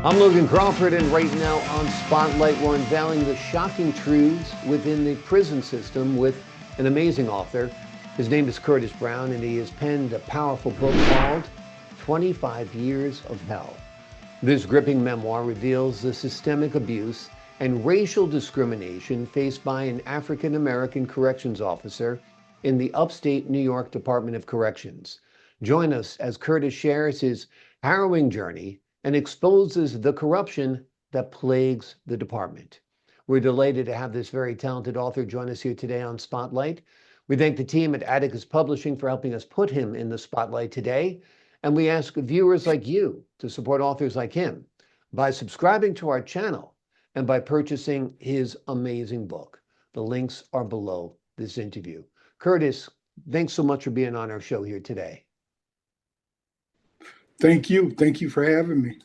I'm Logan Crawford, and right now on Spotlight, we're unveiling the shocking truths within the prison system with an amazing author. His name is Curtis Brown, and he has penned a powerful book called 25 Years of Hell. This gripping memoir reveals the systemic abuse and racial discrimination faced by an African American corrections officer in the upstate New York Department of Corrections. Join us as Curtis shares his harrowing journey and exposes the corruption that plagues the department. We're delighted to have this very talented author join us here today on Spotlight. We thank the team at Atticus Publishing for helping us put him in the spotlight today. And we ask viewers like you to support authors like him by subscribing to our channel and by purchasing his amazing book. The links are below this interview. Curtis, thanks so much for being on our show here today. Thank you. Thank you for having me.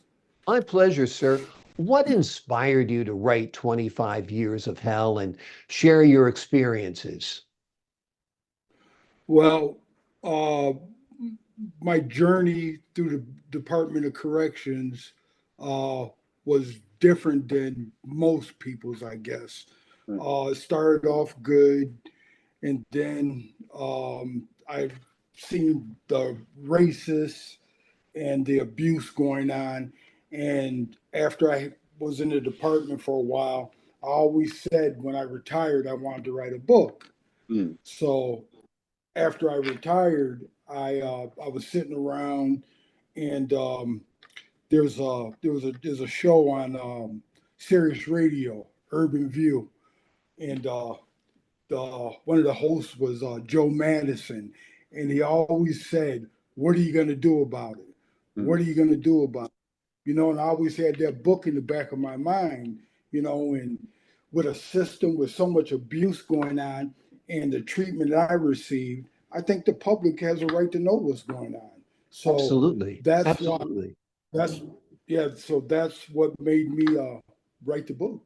My pleasure, sir. What inspired you to write 25 Years of Hell and share your experiences? Well, my journey through the Department of Corrections was different than most people's, I guess. It started off good, and then I've seen the racist and the abuse going on. And after I was in the department for a while, I always said when I retired, I wanted to write a book. So after I retired, I was sitting around, and there's a show on Sirius Radio, Urban View, and one of the hosts was Joe Madison, and he always said, "What are you going to do about it? What are you going to do about it?" And I always had that book in the back of my mind, and with a system with so much abuse going on and the treatment that I received, I think the public has a right to know what's going on. So Absolutely. that's Absolutely. so that's what made me write the book.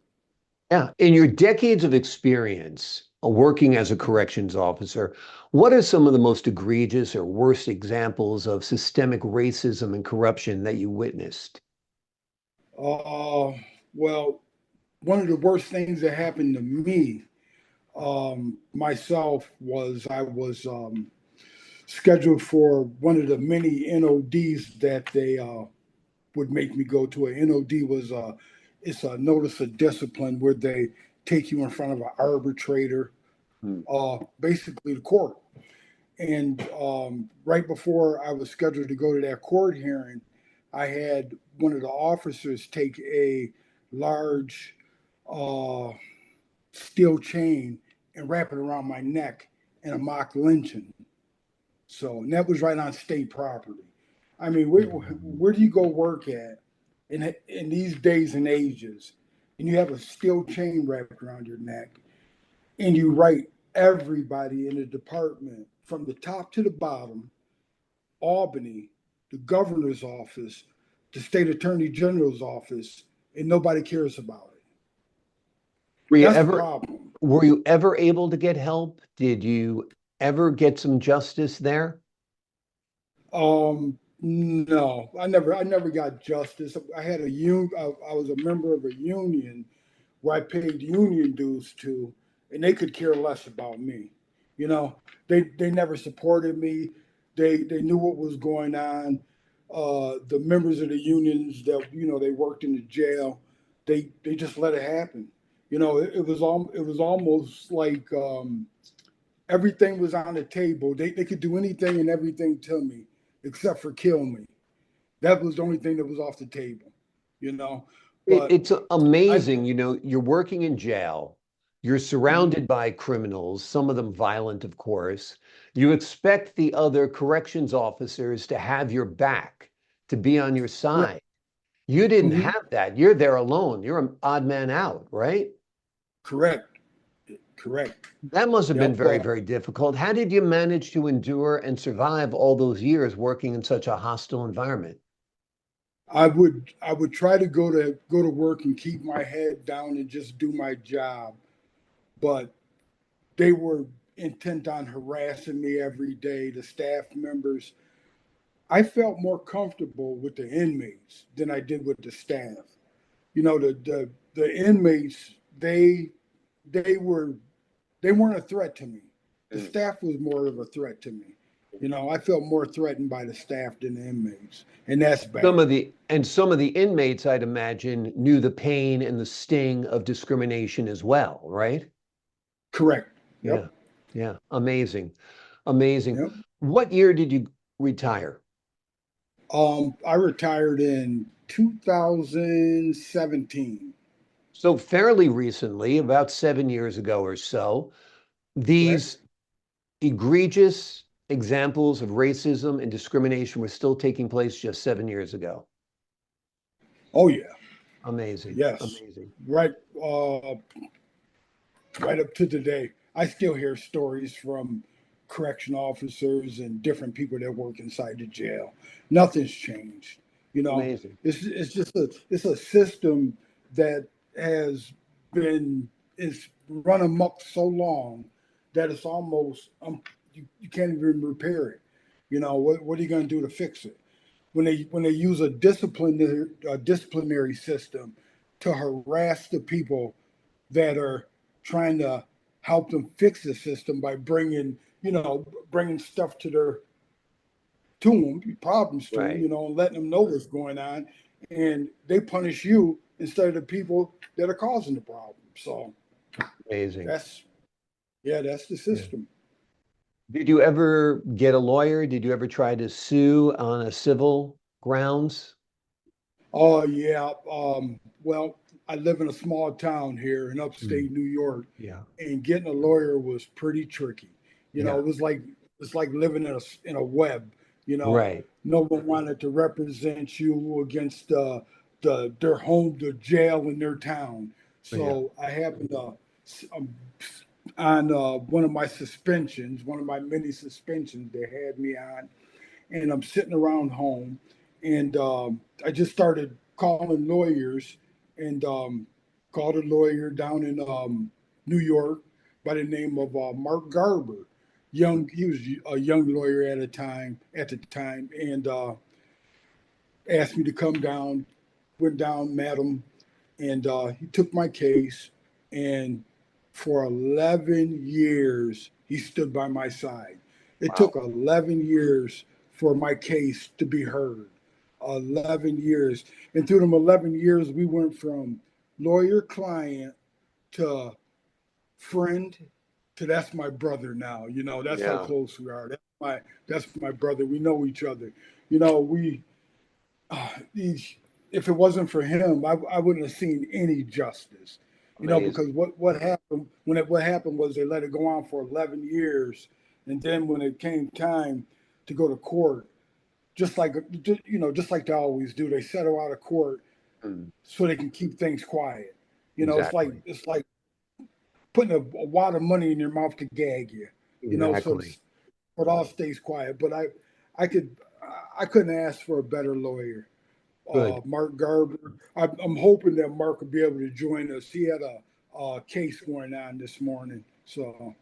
Yeah. In your decades of experience working as a corrections officer, what are some of the most egregious or worst examples of systemic racism and corruption that you witnessed? Well, one of the worst things that happened to me myself was I was scheduled for one of the many NODs that they would make me go to. A NOD was it's a notice of discipline where they take you in front of an arbitrator, basically the court. And right before I was scheduled to go to that court hearing, I had one of the officers take a large steel chain and wrap it around my neck in a mock lynching. So, and that was right on state property. I mean, where do you go work at in these days and ages, and you have a steel chain wrapped around your neck, and you write everybody in the department from the top to the bottom, Albany, the governor's office, the state attorney general's office, and nobody cares about it. Were you That's the ever problem. were you ever able to get help? Did you ever get some justice there? No, I never got justice. I had a union. I was a member of a union where I paid union dues to, and they could care less about me. You know, they never supported me. They knew what was going on. The members of the unions that they worked in the jail, they just let it happen. It was almost like everything was on the table. They could do anything and everything to me except for kill me. That was the only thing that was off the table, you know. But It's I, amazing, you're working in jail, you're mhm, surrounded by criminals, some of them violent, of course. You expect the other corrections officers to have your back, to be on your correct, side. You didn't mhm, have that. You're there alone. You're an odd man out, right? correct, correct. That must have been Yep. very, very difficult. How did you manage to endure and survive all those years working in such a hostile environment? I would try to go to work and keep my head down and just do my job, but they were intent on harassing me every day. The staff members, I felt more comfortable with the inmates than I did with the staff. You know, the inmates, they were they weren't a threat to me. The Mm. staff was more of a threat to me. You know, I felt more threatened by the staff than the inmates, and that's Some bad. of the inmates, I'd imagine, knew the pain and the sting of discrimination as well, right? Correct. Yeah. Yep. Yeah. Amazing. Amazing. Yep. What year did you retire? I retired in 2017. So fairly recently, about 7 years ago or so. Correct. These egregious examples of racism and discrimination were still taking place just 7 years ago. Oh yeah. Amazing. Yes. Amazing. Right. Right up to today, I still hear stories from correction officers and different people that work inside the jail. Nothing's changed. You know, Amazing. it's just it's a system that has been is run amok so long that it's almost you can't even repair it. You know, what are you going to do to fix it? When they use a disciplinary system to harass the people that are trying to help them fix the system by bringing stuff to them, problems to them, Right. and letting them know what's going on, and they punish you instead of the people that are causing the problem. So Amazing. that's yeah, that's the Yeah. system. Did you ever get a lawyer? Did you ever try to sue on a civil grounds? Oh yeah. Well, I live in a small town here in Mm. upstate New York, Yeah. and getting a lawyer was pretty tricky. Yeah. It's like living in a web. You know, Right. no one wanted to represent you against their home, the jail in their town. Yeah. So I happened to um, on one of my suspensions, one of my many suspensions they had me on, and I'm sitting around home, and I just started calling lawyers, and called a lawyer down in New York by the name of Mark Garber. He was a young lawyer at the time, and asked me to come down. Went down, met him, and he took my case, and for 11 years he stood by my side. It took Wow. 11 years for my case to be heard. 11 years, and through them 11 years we went from lawyer client to friend to that's my brother now. That's how Yeah. close we are. That's my brother. We know each other. We uh, if it wasn't for him, I wouldn't have seen any justice. Because Amazing. what happened was they let it go on for 11 years, and then when it came time to go to court, just like they always do, they settle out of court Mm. so they can keep things quiet. It's like Exactly. it's like putting a wad of money in your mouth to gag you. So Exactly. it all stays quiet. But I could I couldn't ask for a better lawyer. Good. Mark Garber. I'm hoping that Mark will be able to join us. He had a case going on this morning, so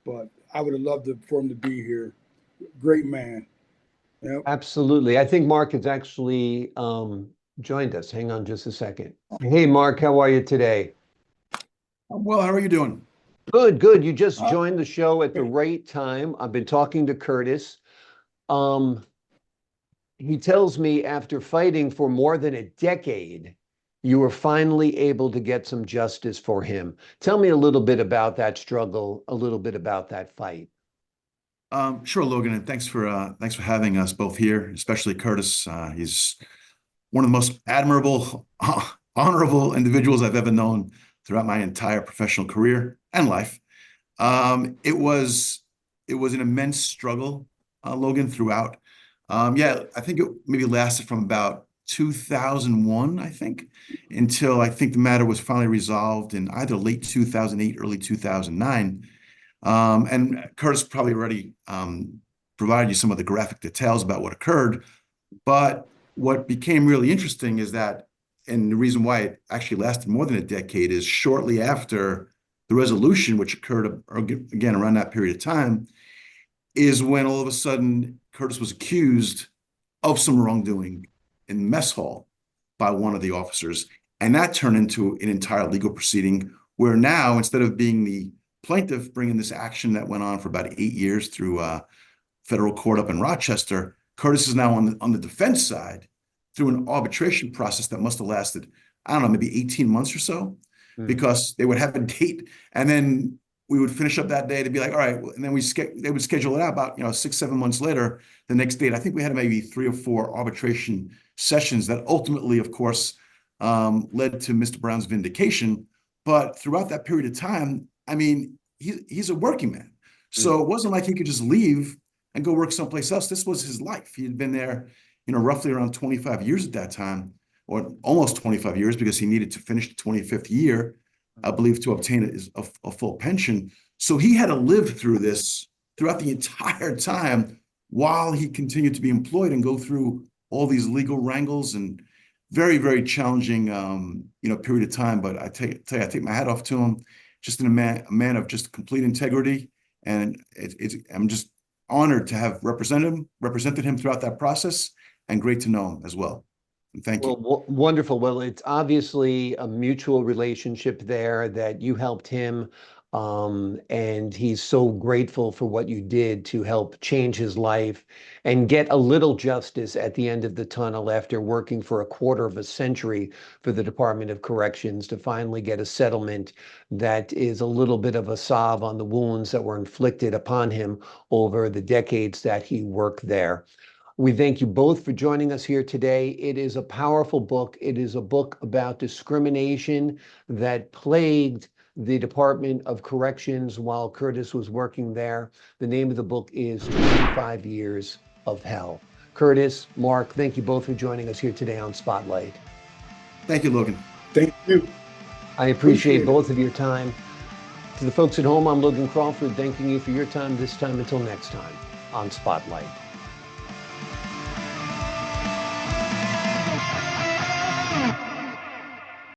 but I would have loved for him to be here. Great man. Yep. Absolutely. I think Mark has actually joined us. Hang on just a second. Hey, Mark, how are you today? I'm well. How are you doing? Good, good. You just Uh, joined the show at the right time. I've been talking to Curtis. Um, he tells me after fighting for more than a decade, you were finally able to get some justice for him. Tell me a little bit about that struggle, a little bit about that fight. Sure, Logan, and thanks for having us both here, especially Curtis. He's one of the most admirable, honorable individuals I've ever known throughout my entire professional career and life. It was an immense struggle, Logan, throughout. Yeah, I think it maybe lasted from about 2001, I think, until I think the matter was finally resolved in either late 2008, early 2009. And Curtis probably already provided you some of the graphic details about what occurred. But what became really interesting is that, and the reason why it actually lasted more than a decade is shortly after the resolution, which occurred again around that period of time, is when all of a sudden Curtis was accused of some wrongdoing in mess hall by one of the officers. And that turned into an entire legal proceeding where now, instead of being the plaintiff bringing this action that went on for about 8 years through federal court up in Rochester, Curtis is now on the defense side through an arbitration process that must have lasted, I don't know, maybe 18 months or so, because they would have a date and then we would finish up that day to be like, all right, and then they would schedule it out about 6-7 months later, the next date. I think we had maybe 3 or 4 arbitration sessions that ultimately, of course, led to Mr. Brown's vindication. But throughout that period of time, I mean, he's a working man. So it wasn't like he could just leave and go work someplace else. This was his life. He had been there, roughly around 25 years at that time, or almost 25 years, because he needed to finish the 25th year, I believe, to obtain a full pension. So he had to live through this throughout the entire time while he continued to be employed and go through all these legal wrangles and very, very challenging, period of time. But I take my hat off to him, just a man of just complete integrity. And I'm just honored to have represented him throughout that process, and great to know him as well. And thank you. Well, wonderful. Well, it's obviously a mutual relationship there, that you helped him, and he's so grateful for what you did to help change his life and get a little justice at the end of the tunnel after working for a quarter of a century for the Department of Corrections to finally get a settlement that is a little bit of a salve on the wounds that were inflicted upon him over the decades that he worked there. We thank you both for joining us here today. It is a powerful book. It is a book about discrimination that plagued the Department of Corrections while Curtis was working there. The name of the book is 25 Years of Hell. Curtis, Mark, thank you both for joining us here today on Spotlight. Thank you, Logan. Thank you. I appreciate both of your time. To the folks at home, I'm Logan Crawford, thanking you for your time this time. Until next time on Spotlight.